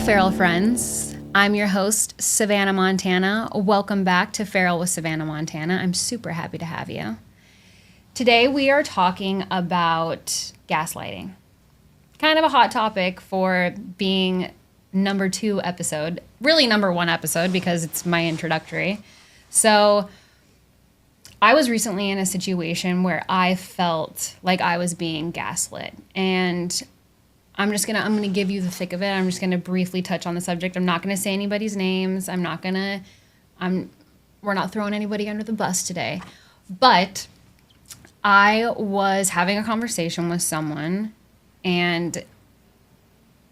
Feral friends. I'm your host, Savana Montana. Welcome back to Feral with Savana Montana. I'm super happy to have you. Today we are talking about gaslighting. Kind of a hot topic for being number 2 episode. Really number 1 episode because it's my introductory. So I was recently in a situation where I felt like I was being gaslit, and I'm gonna give you the thick of it. I'm just gonna briefly touch on the subject. I'm not gonna say anybody's names. We're not throwing anybody under the bus today. But I was having a conversation with someone, and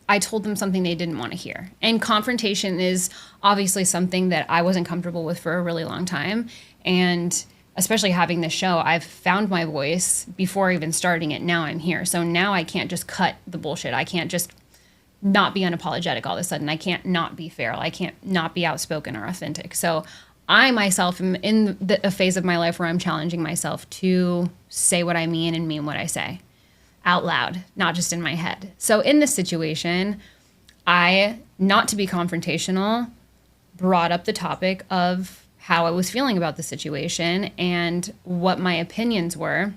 I told them something they didn't want to hear. And confrontation is obviously something that I wasn't comfortable with for a really long time. And especially having this show, I've found my voice before even starting it. Now I'm here. So now I can't just cut the bullshit. I can't just not be unapologetic all of a sudden. I can't not be feral. I can't not be outspoken or authentic. So I myself am in a phase of my life where I'm challenging myself to say what I mean and mean what I say out loud, not just in my head. So in this situation, I, not to be confrontational, brought up the topic of how I was feeling about the situation and what my opinions were.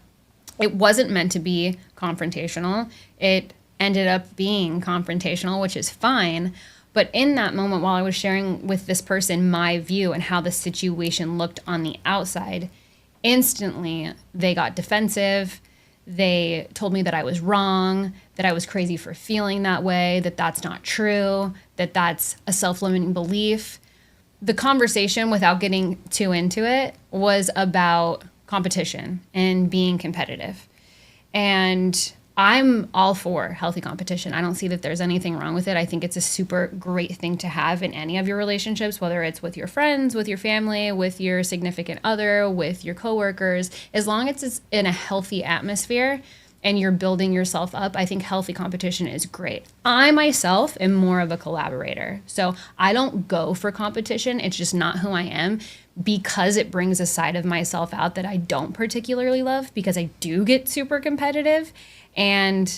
It wasn't meant to be confrontational. It ended up being confrontational, which is fine. But in that moment, while I was sharing with this person my view and how the situation looked on the outside, instantly they got defensive. They told me that I was wrong, that I was crazy for feeling that way, that that's not true, that that's a self-limiting belief. The conversation, without getting too into it, was about competition and being competitive. And I'm all for healthy competition. I don't see that there's anything wrong with it. I think it's a super great thing to have in any of your relationships, whether it's with your friends, with your family, with your significant other, with your coworkers. As long as it's in a healthy atmosphere and you're building yourself up, I think healthy competition is great. I myself am more of a collaborator. So I don't go for competition. It's just not who I am, because it brings a side of myself out that I don't particularly love, because I do get super competitive. And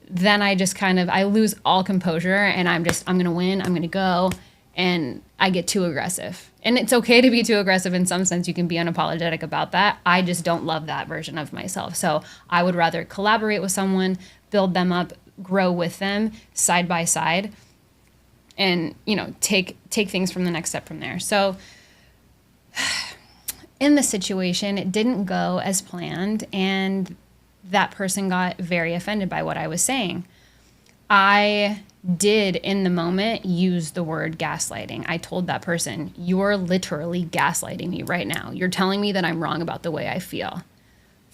then I just I lose all composure, and I'm going to win, I'm going to go, and I get too aggressive. And it's okay to be too aggressive in some sense. You can be unapologetic about that. I just don't love that version of myself. So I would rather collaborate with someone, build them up, grow with them side by side, and, take things from the next step from there. So in the situation, it didn't go as planned, and that person got very offended by what I was saying. I did, in the moment, use the word gaslighting. I told that person, "You're literally gaslighting me right now. You're telling me that I'm wrong about the way I feel."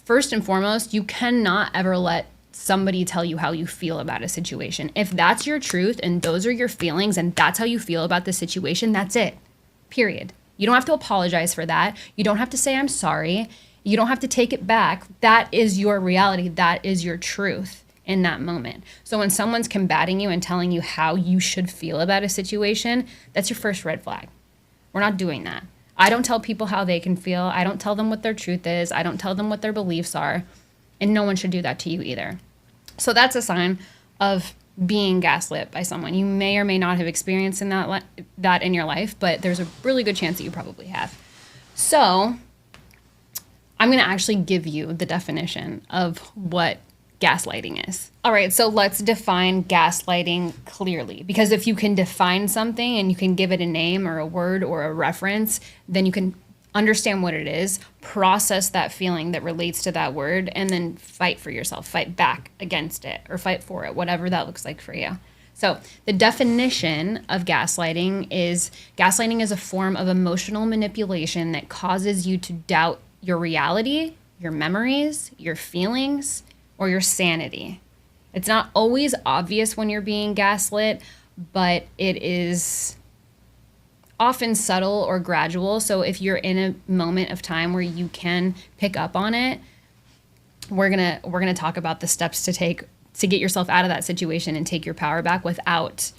First and foremost, you cannot ever let somebody tell you how you feel about a situation. If that's your truth and those are your feelings and that's how you feel about the situation, that's it. Period. You don't have to apologize for that. You don't have to say, "I'm sorry." You don't have to take it back. That is your reality. That is your truth in that moment. So when someone's combating you and telling you how you should feel about a situation, that's your first red flag. We're not doing that. I don't tell people how they can feel. I don't tell them what their truth is. I don't tell them what their beliefs are. And no one should do that to you either. So that's a sign of being gaslit by someone. You may or may not have experienced that in your life, but there's a really good chance that you probably have. So I'm going to actually give you the definition of what gaslighting is. All right, so let's define gaslighting clearly, because if you can define something and you can give it a name or a word or a reference, then you can understand what it is, process that feeling that relates to that word, and then fight for yourself, fight back against it, or fight for it, whatever that looks like for you. So the definition of gaslighting is a form of emotional manipulation that causes you to doubt your reality, your memories, your feelings, or your sanity. It's not always obvious when you're being gaslit, but it is often subtle or gradual. So if you're in a moment of time where you can pick up on it, we're gonna talk about the steps to take to get yourself out of that situation and take your power back without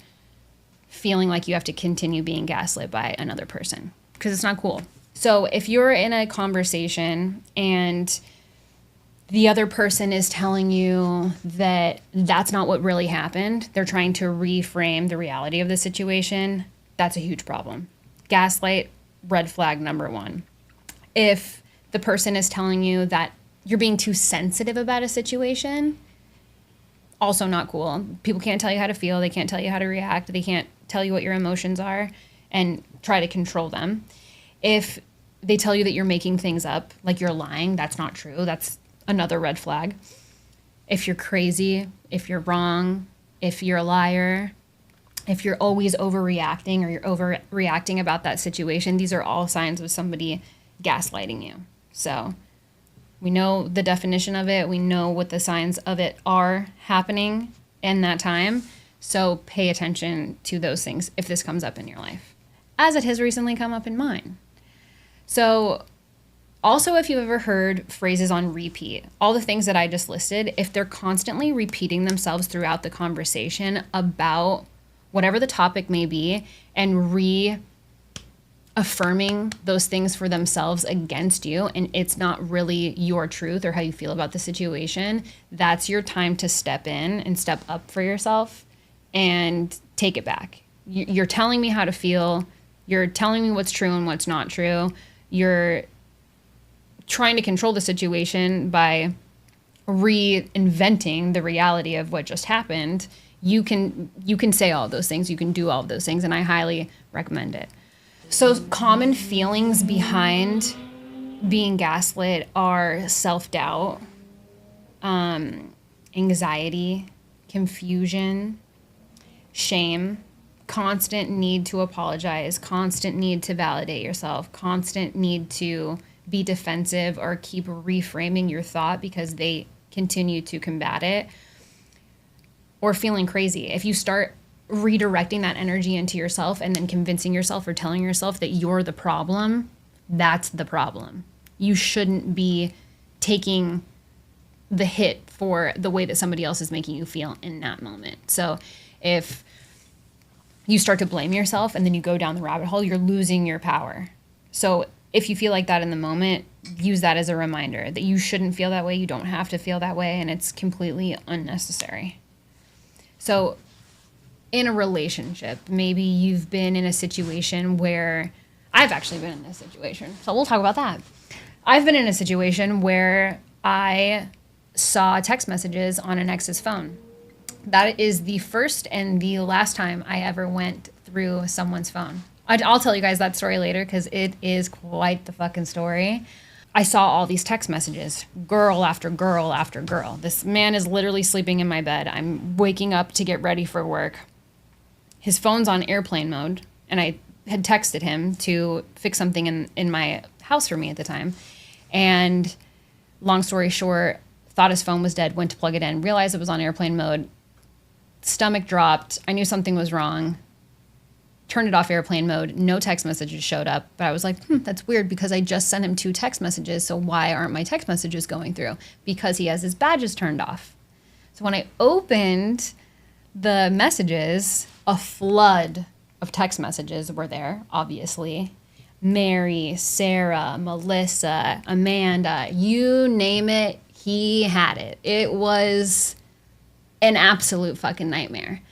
feeling like you have to continue being gaslit by another person, because it's not cool. So if you're in a conversation and the other person is telling you that that's not what really happened. They're trying to reframe the reality of the situation. That's a huge problem. Gaslight, red flag number one. If the person is telling you that you're being too sensitive about a situation, also not cool. People can't tell you how to feel. They can't tell you how to react. They can't tell you what your emotions are and try to control them. If they tell you that you're making things up, like you're lying, that's not true. That's another red flag. If you're crazy, if you're wrong, if you're a liar, if you're always overreacting or you're overreacting about that situation, these are all signs of somebody gaslighting you. So we know the definition of it. We know what the signs of it are happening in that time. So pay attention to those things if this comes up in your life, as it has recently come up in mine. So also, if you've ever heard phrases on repeat, all the things that I just listed, if they're constantly repeating themselves throughout the conversation about whatever the topic may be and reaffirming those things for themselves against you, and it's not really your truth or how you feel about the situation, that's your time to step in and step up for yourself and take it back. You're telling me how to feel. You're telling me what's true and what's not true. You're trying to control the situation by reinventing the reality of what just happened. You can say all of those things. You can do all of those things, and I highly recommend it. So common feelings behind being gaslit are self-doubt, anxiety, confusion, shame, constant need to apologize, constant need to validate yourself, constant need to be defensive or keep reframing your thought because they continue to combat it, or feeling crazy. If you start redirecting that energy into yourself and then convincing yourself or telling yourself that you're the problem, that's the problem. You shouldn't be taking the hit for the way that somebody else is making you feel in that moment. So if you start to blame yourself and then you go down the rabbit hole, you're losing your power. So if you feel like that in the moment, use that as a reminder that you shouldn't feel that way. You don't have to feel that way, and it's completely unnecessary. So in a relationship, maybe you've been in a situation where I've actually been in this situation. So we'll talk about that. I've been in a situation where I saw text messages on an ex's phone. That is the first and the last time I ever went through someone's phone. I'll tell you guys that story later because it is quite the fucking story. I saw all these text messages, girl after girl after girl. This man is literally sleeping in my bed. I'm waking up to get ready for work. His phone's on airplane mode, and I had texted him to fix something in my house for me at the time. And long story short, thought his phone was dead, went to plug it in, realized it was on airplane mode, stomach dropped. I knew something was wrong. Turned it off airplane mode. No text messages showed up. But I was like, that's weird because I just sent him 2 text messages. So why aren't my text messages going through? Because he has his badges turned off. So when I opened the messages, a flood of text messages were there, obviously. Mary, Sarah, Melissa, Amanda, you name it, he had it. It was an absolute fucking nightmare.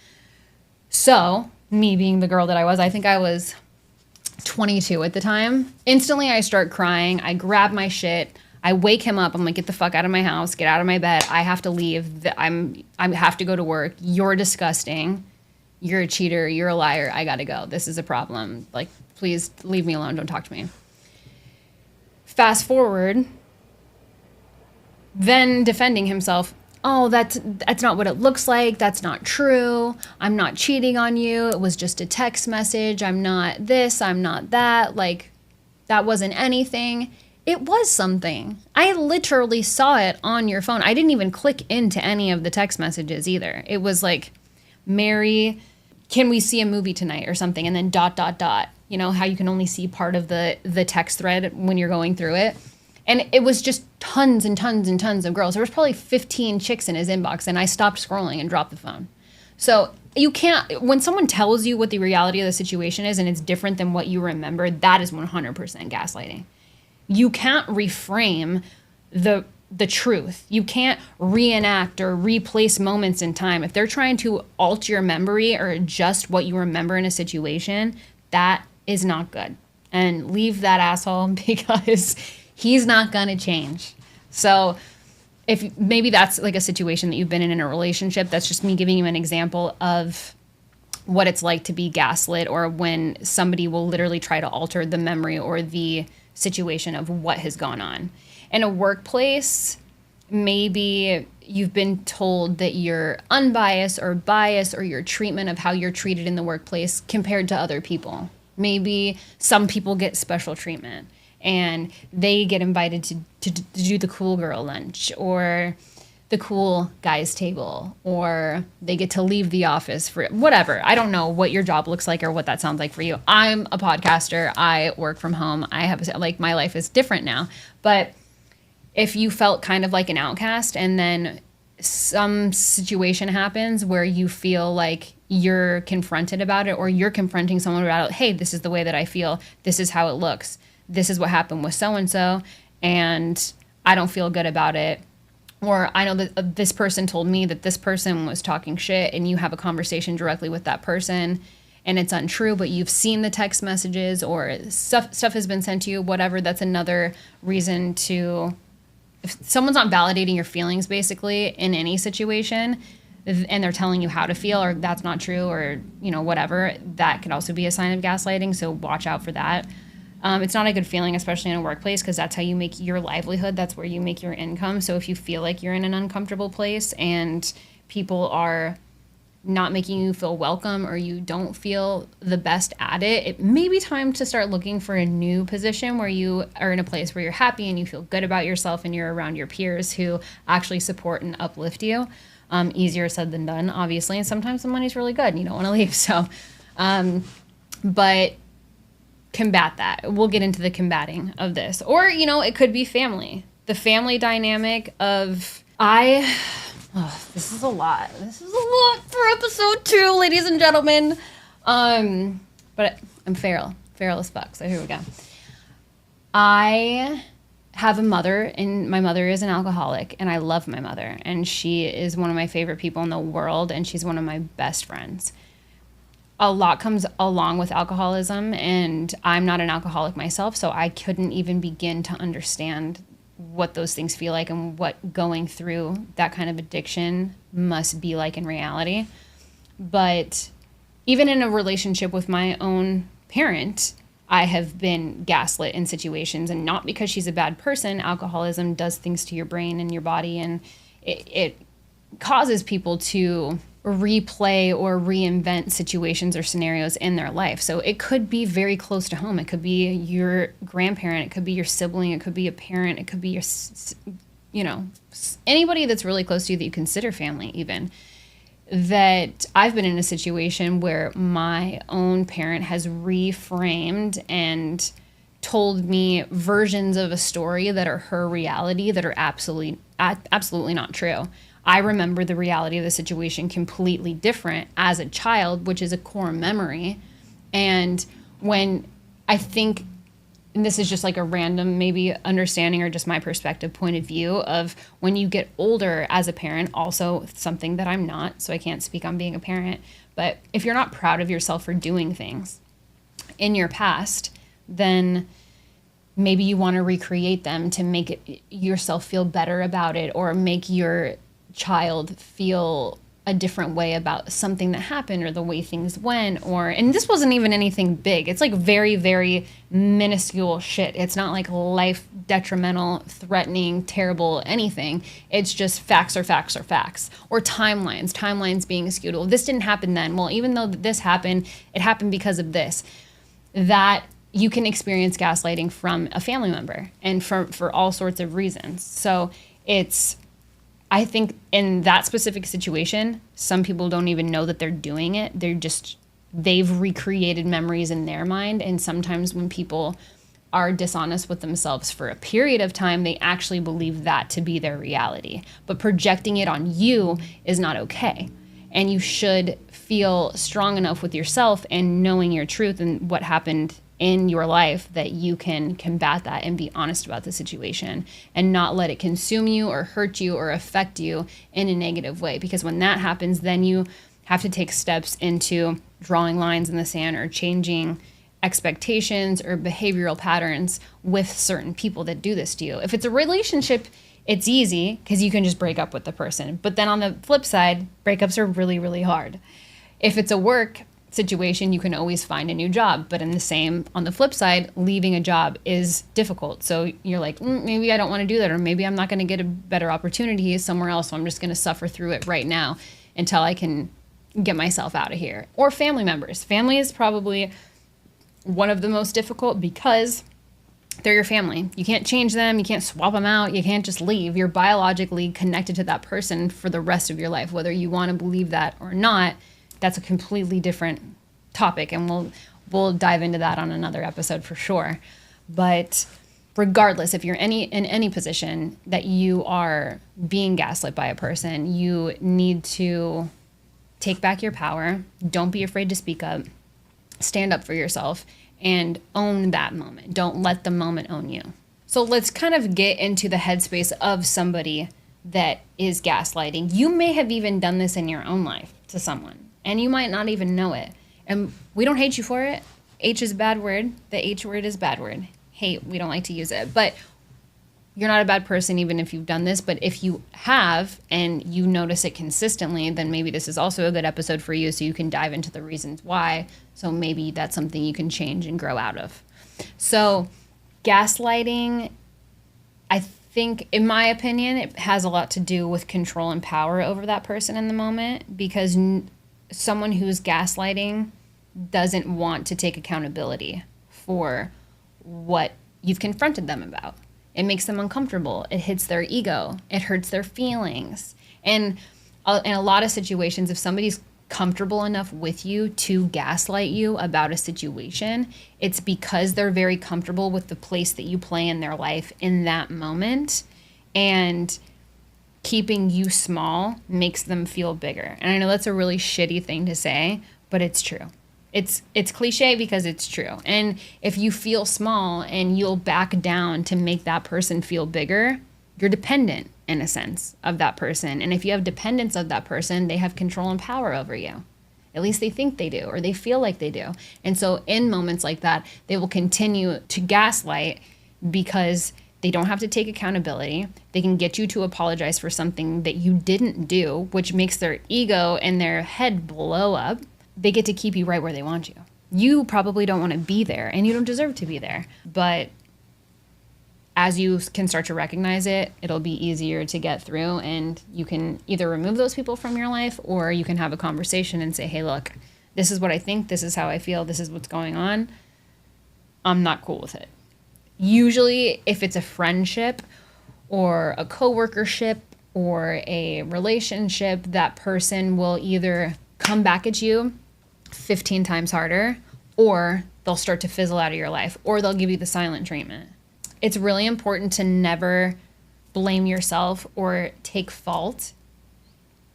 So me being the girl that I was, I think I was 22 at the time. Instantly, I start crying. I grab my shit. I wake him up. I'm like, get the fuck out of my house. Get out of my bed. I have to leave. I have to go to work. You're disgusting. You're a cheater. You're a liar. I gotta go. This is a problem. Like, please leave me alone. Don't talk to me. Fast forward. Then defending himself. Oh, that's not what it looks like. That's not true. I'm not cheating on you. It was just a text message. I'm not this. I'm not that. Like, that wasn't anything. It was something. I literally saw it on your phone. I didn't even click into any of the text messages either. It was like, Mary, can we see a movie tonight or something? And then ... You know, how you can only see part of the text thread when you're going through it. And it was just tons and tons and tons of girls. There was probably 15 chicks in his inbox, and I stopped scrolling and dropped the phone. So you can't, when someone tells you what the reality of the situation is and it's different than what you remember, that is 100% gaslighting. You can't reframe the the truth. You can't reenact or replace moments in time. If they're trying to alter your memory or adjust what you remember in a situation, that is not good. And leave that asshole because he's not going to change. So if maybe that's like a situation that you've been in a relationship, that's just me giving you an example of what it's like to be gaslit, or when somebody will literally try to alter the memory or the situation of what has gone on. In a workplace, maybe you've been told that you're unbiased or biased, or your treatment of how you're treated in the workplace compared to other people. Maybe some people get special treatment and they get invited to do the cool girl lunch or the cool guys table, or they get to leave the office for whatever. I don't know what your job looks like or what that sounds like for you. I'm a podcaster. I work from home. I have like, my life is different now. But if you felt kind of like an outcast and then some situation happens where you feel like you're confronted about it, or you're confronting someone about it, hey, this is the way that I feel. This is how it looks. This is what happened with so-and-so, and I don't feel good about it. Or I know that this person told me that this person was talking shit, and you have a conversation directly with that person and it's untrue, but you've seen the text messages or stuff has been sent to you, whatever. That's another reason to, if someone's not validating your feelings basically in any situation and they're telling you how to feel, or that's not true, or, you know, whatever, that could also be a sign of gaslighting. So watch out for that. It's not a good feeling, especially in a workplace, because that's how you make your livelihood. That's where you make your income. So if you feel like you're in an uncomfortable place and people are not making you feel welcome, or you don't feel the best at it, it may be time to start looking for a new position where you are in a place where you're happy and you feel good about yourself and you're around your peers who actually support and uplift you. Easier said than done, obviously. And sometimes the money's really good and you don't want to leave. So, but combat that. We'll get into the combating of this. Or, you know, it could be family. The family dynamic of, this is a lot. This is a lot for episode 2, ladies and gentlemen. But I'm feral as fuck. So here we go. I have a mother, and my mother is an alcoholic, and I love my mother, and she is one of my favorite people in the world, and she's one of my best friends. A lot comes along with alcoholism, and I'm not an alcoholic myself, so I couldn't even begin to understand what those things feel like and what going through that kind of addiction must be like in reality. But even in a relationship with my own parent, I have been gaslit in situations, and not because she's a bad person. Alcoholism does things to your brain and your body, and it causes people to replay or reinvent situations or scenarios in their life. So it could be very close to home. It could be your grandparent. It could be your sibling. It could be a parent. It could be your, you know, anybody that's really close to you that you consider family even. That I've been in a situation where my own parent has reframed and told me versions of a story that are her reality that are absolutely not true. I remember the reality of the situation completely different as a child, which is a core memory. And when I think, and this is just like a random maybe understanding or just my perspective point of view of when you get older as a parent, also something that I'm not, so I can't speak on being a parent, but if you're not proud of yourself for doing things in your past, then maybe you want to recreate them to make yourself feel better about it, or make your child feel a different way about something that happened or the way things went. Or, and this wasn't even anything big. It's like very, very minuscule shit. It's not like life detrimental, threatening, terrible, anything. It's just facts are facts are facts. Or timelines being skewed. Well, this didn't happen then. Well, even though this happened, it happened because of this. That you can experience gaslighting from a family member, and for all sorts of reasons. So I think in that specific situation, some people don't even know that they're doing it. They've recreated memories in their mind. And sometimes when people are dishonest with themselves for a period of time, they actually believe that to be their reality. But projecting it on you is not okay. And you should feel strong enough with yourself and knowing your truth and what happened in your life that you can combat that and be honest about the situation and not let it consume you or hurt you or affect you in a negative way. Because when that happens, then you have to take steps into drawing lines in the sand or changing expectations or behavioral patterns with certain people that do this to you. If it's a relationship, it's easy because you can just break up with the person. But then on the flip side, breakups are really, really hard. If it's a work situation, you can always find a new job. But on the flip side, leaving a job is difficult. So you're like, maybe I don't want to do that, or maybe I'm not going to get a better opportunity somewhere else. So I'm just going to suffer through it right now until I can get myself out of here. Or family members. Family is probably one of the most difficult because they're your family. You can't change them. You can't swap them out. You can't just leave. You're biologically connected to that person for the rest of your life. Whether you want to believe that or not, that's a completely different topic. And we'll dive into that on another episode for sure. But regardless, if you're in any position that you are being gaslit by a person, you need to take back your power. Don't be afraid to speak up. Stand up for yourself and own that moment. Don't let the moment own you. So let's kind of get into the headspace of somebody that is gaslighting. You may have even done this in your own life to someone, and you might not even know it. And we don't hate you for it. H is a bad word. The H word is a bad word. Hate, we don't like to use it. But you're not a bad person even if you've done this. But if you have and you notice it consistently, then maybe this is also a good episode for you so you can dive into the reasons why. So maybe that's something you can change and grow out of. So gaslighting, I think, in my opinion, it has a lot to do with control and power over that person in the moment, because someone who's gaslighting doesn't want to take accountability for what you've confronted them about. It makes them uncomfortable. It hits their ego. It hurts their feelings. And in a lot of situations, if somebody's comfortable enough with you to gaslight you about a situation, it's because they're very comfortable with the place that you play in their life in that moment. And keeping you small makes them feel bigger. And I know that's a really shitty thing to say, but it's true. It's cliche because it's true. And if you feel small and you'll back down to make that person feel bigger, you're dependent in a sense of that person. And if you have dependence of that person, they have control and power over you. At least they think they do, or they feel like they do. And so in moments like that, they will continue to gaslight because they don't have to take accountability. They can get you to apologize for something that you didn't do, which makes their ego and their head blow up. They get to keep you right where they want you. You probably don't want to be there, and you don't deserve to be there. But as you can start to recognize it, it'll be easier to get through, and you can either remove those people from your life, or you can have a conversation and say, hey, look, this is what I think, this is how I feel, this is what's going on. I'm not cool with it. Usually, if it's a friendship or a coworkership or a relationship, that person will either come back at you 15 times harder, or they'll start to fizzle out of your life, or they'll give you the silent treatment. It's really important to never blame yourself or take fault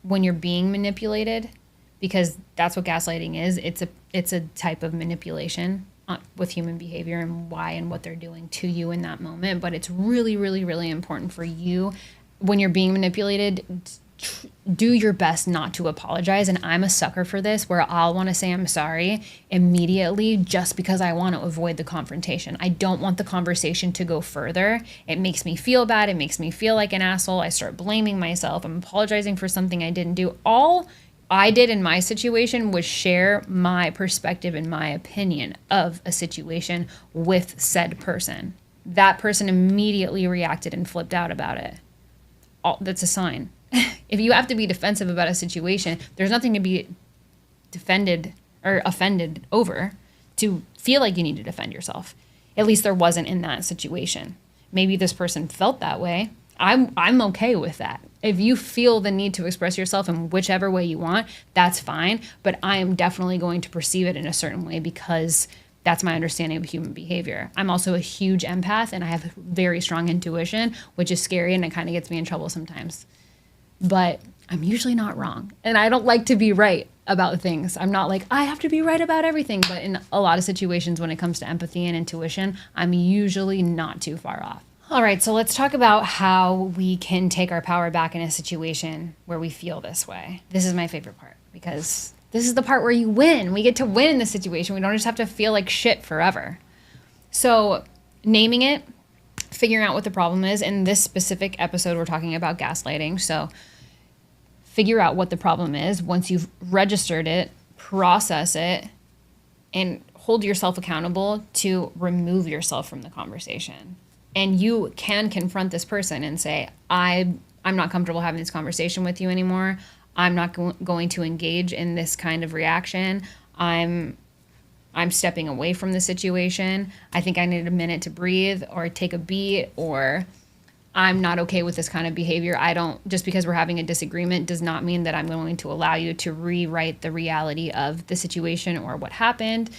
when you're being manipulated, because that's what gaslighting is. It's a type of manipulation with human behavior and why and what they're doing to you in that moment. But it's really, really, really important for you when you're being manipulated, do your best not to apologize. And I'm a sucker for this, where I'll want to say I'm sorry immediately just because I want to avoid the confrontation. I don't want the conversation to go further. It makes me feel bad. It makes me feel like an asshole. I start blaming myself. I'm apologizing for something I didn't do. All I did in my situation was share my perspective and my opinion of a situation with said person. That person immediately reacted and flipped out about it. That's a sign. If you have to be defensive about a situation, there's nothing to be defended or offended over to feel like you need to defend yourself. At least there wasn't in that situation. Maybe this person felt that way. I'm okay with that. If you feel the need to express yourself in whichever way you want, that's fine. But I am definitely going to perceive it in a certain way because that's my understanding of human behavior. I'm also a huge empath, and I have very strong intuition, which is scary, and it kind of gets me in trouble sometimes. But I'm usually not wrong, and I don't like to be right. about things. I'm not like, I have to be right about everything. But in a lot of situations when it comes to empathy and intuition, I'm usually not too far off. All right, so let's talk about how we can take our power back in a situation where we feel this way. This is my favorite part because this is the part where you win. We get to win in the situation. We don't just have to feel like shit forever. So naming it, figuring out what the problem is. In this specific episode, we're talking about gaslighting. So figure out what the problem is. Once you've registered it, process it, and hold yourself accountable to remove yourself from the conversation. And you can confront this person and say, I'm not comfortable having this conversation with you anymore. I'm not going to engage in this kind of reaction. I'm stepping away from the situation. I think I need a minute to breathe or take a beat, or I'm not okay with this kind of behavior. Just because we're having a disagreement does not mean that I'm going to allow you to rewrite the reality of the situation or what happened.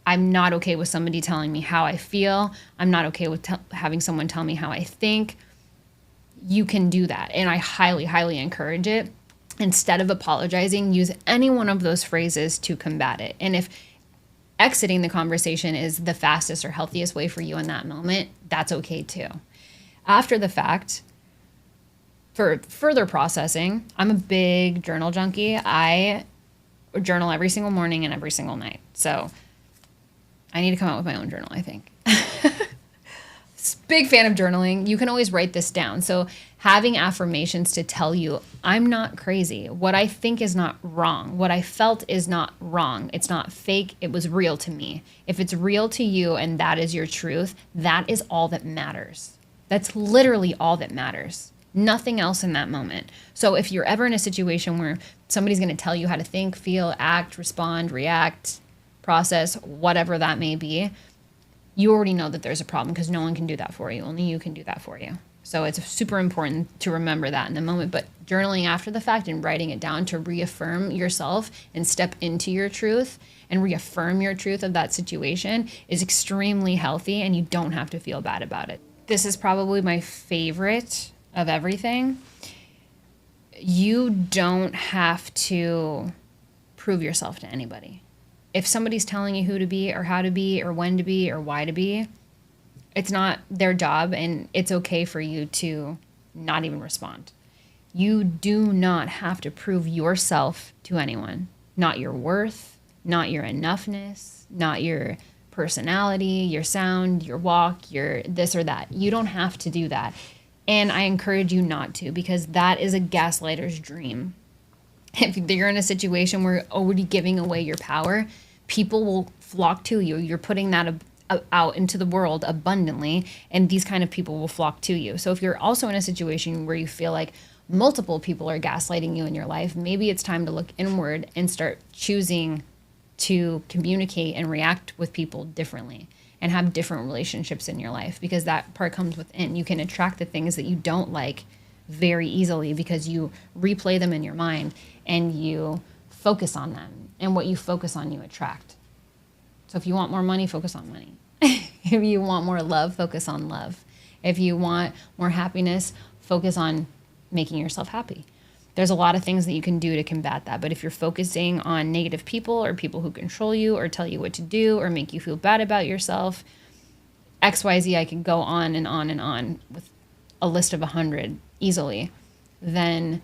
I'm not okay with somebody telling me how I feel. I'm not okay with having someone tell me how I think. You can do that. And I highly, highly encourage it. Instead of apologizing, use any one of those phrases to combat it. And if exiting the conversation is the fastest or healthiest way for you in that moment, that's okay too. After the fact, for further processing, I'm a big journal junkie. I journal every single morning and every single night. So I need to come out with my own journal, I think. Big fan of journaling. You can always write this down. So having affirmations to tell you, I'm not crazy. What I think is not wrong. What I felt is not wrong. It's not fake. It was real to me. If it's real to you and that is your truth, that is all that matters. That's literally all that matters. Nothing else in that moment. So if you're ever in a situation where somebody's going to tell you how to think, feel, act, respond, react, process, whatever that may be, you already know that there's a problem because no one can do that for you. Only you can do that for you. So it's super important to remember that in the moment. But journaling after the fact and writing it down to reaffirm yourself and step into your truth and reaffirm your truth of that situation is extremely healthy, and you don't have to feel bad about it. This is probably my favorite of everything. You don't have to prove yourself to anybody. If somebody's telling you who to be or how to be or when to be or why to be, it's not their job, and it's okay for you to not even respond. You do not have to prove yourself to anyone. Not your worth, not your enoughness, not your personality, your sound, your walk, your this or that. You don't have to do that. And I encourage you not to, because that is a gaslighter's dream. If you're in a situation where you're already giving away your power, people will flock to you. You're putting that out into the world abundantly, and these kind of people will flock to you. So if you're also in a situation where you feel like multiple people are gaslighting you in your life, maybe it's time to look inward and start choosing to communicate and react with people differently and have different relationships in your life, because that part comes within. You can attract the things that you don't like very easily because you replay them in your mind and you focus on them, and what you focus on you attract. So if you want more money, focus on money. If you want more love, focus on love. If you want more happiness, focus on making yourself happy. There's a lot of things that you can do to combat that, but if you're focusing on negative people or people who control you or tell you what to do or make you feel bad about yourself, XYZ, I could go on and on and on with a list of 100 easily, then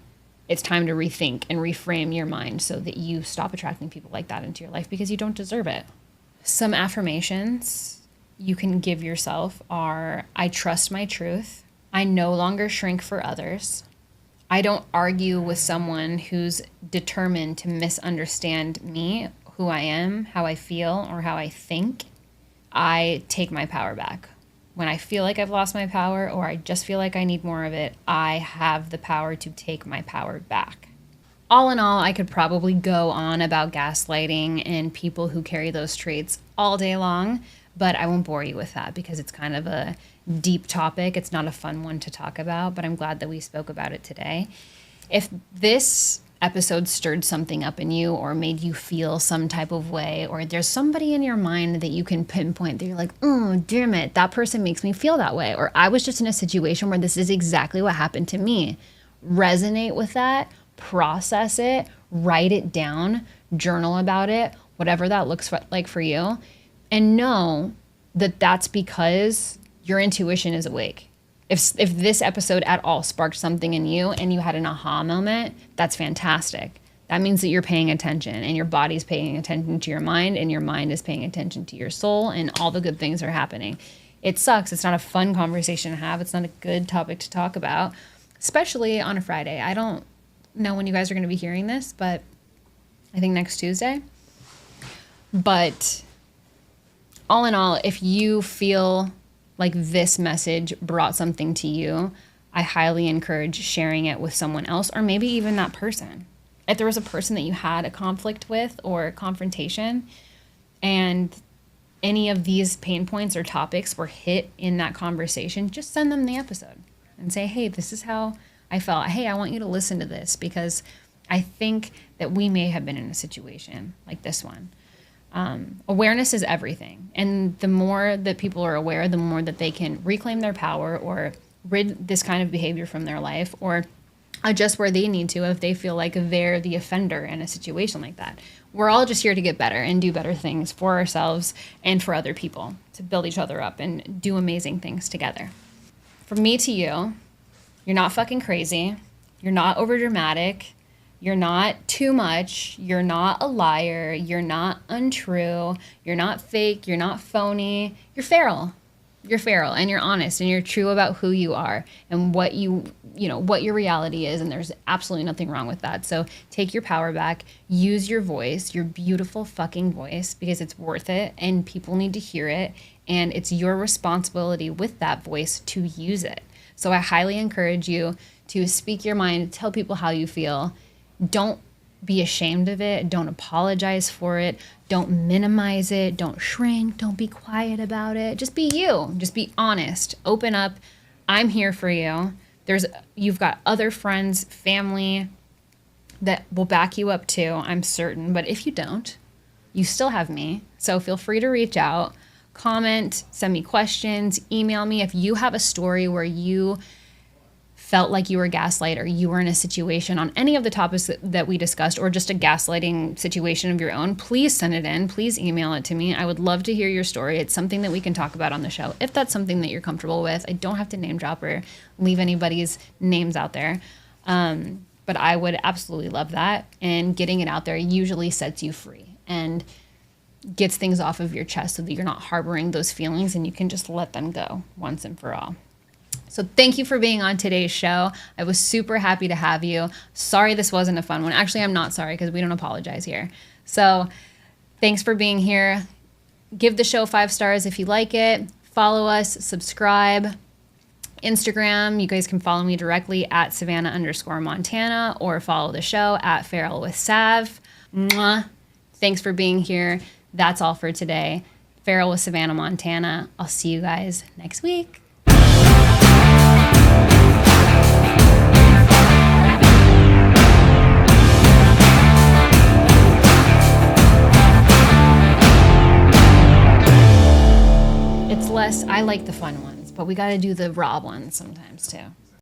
it's time to rethink and reframe your mind so that you stop attracting people like that into your life, because you don't deserve it. Some affirmations you can give yourself are: I trust my truth. I no longer shrink for others. I don't argue with someone who's determined to misunderstand me, who I am, how I feel, or how I think. I take my power back. When I feel like I've lost my power, or I just feel like I need more of it, I have the power to take my power back. All in all, I could probably go on about gaslighting and people who carry those traits all day long, but I won't bore you with that because it's kind of a deep topic. It's not a fun one to talk about, but I'm glad that we spoke about it today. If this episode stirred something up in you or made you feel some type of way, or there's somebody in your mind that you can pinpoint that you're like, oh, damn it, that person makes me feel that way, or I was just in a situation where this is exactly what happened to me, resonate with that, process it, write it down, journal about it, whatever that looks like for you, and know that that's because your intuition is awake. If this episode at all sparked something in you and you had an aha moment, that's fantastic. That means that you're paying attention, and your body's paying attention to your mind, and your mind is paying attention to your soul, and all the good things are happening. It sucks. It's not a fun conversation to have. It's not a good topic to talk about, especially on a Friday. I don't know when you guys are going to be hearing this, but I think next Tuesday. But all in all, if you feel like this message brought something to you, I highly encourage sharing it with someone else, or maybe even that person. If there was a person that you had a conflict with or confrontation, and any of these pain points or topics were hit in that conversation, just send them the episode and say, hey, this is how I felt. Hey, I want you to listen to this because I think that we may have been in a situation like this one. Awareness is everything. And the more that people are aware, the more that they can reclaim their power or rid this kind of behavior from their life, or adjust where they need to if they feel like they're the offender in a situation like that. We're all just here to get better and do better things for ourselves and for other people, to build each other up and do amazing things together. From me to you, you're not fucking crazy. You're not overdramatic. You're not too much. You're not a liar. You're not untrue. You're not fake. You're not phony. You're feral. You're feral, and you're honest, and you're true about who you are and what what your reality is, and there's absolutely nothing wrong with that. So take your power back, use your voice, your beautiful fucking voice, because it's worth it and people need to hear it, and it's your responsibility with that voice to use it. So I highly encourage you to speak your mind, tell people how you feel. Don't be ashamed of it. Don't apologize for it. Don't minimize it. Don't shrink. Don't be quiet about it. Just be you. Just be honest. Open up. I'm here for you. You've got other friends, family that will back you up too, I'm certain. But if you don't, you still have me. So feel free to reach out, comment, send me questions, email me. If you have a story where you felt like you were gaslighted or you were in a situation on any of the topics that we discussed, or just a gaslighting situation of your own, please send it in. Please email it to me. I would love to hear your story. It's something that we can talk about on the show, if that's something that you're comfortable with. I don't have to name drop or leave anybody's names out there. But I would absolutely love that. And getting it out there usually sets you free and gets things off of your chest so that you're not harboring those feelings and you can just let them go once and for all. So thank you for being on today's show. I was super happy to have you. Sorry this wasn't a fun one. Actually, I'm not sorry because we don't apologize here. So thanks for being here. Give the show 5 stars if you like it. Follow us, subscribe. Instagram, you guys can follow me directly at Savana_Montana, or follow the show at Feral with Sav. Mwah. Thanks for being here. That's all for today. Feral with Savana Montana. I'll see you guys next week. I like the fun ones, but we got to do the raw ones sometimes too.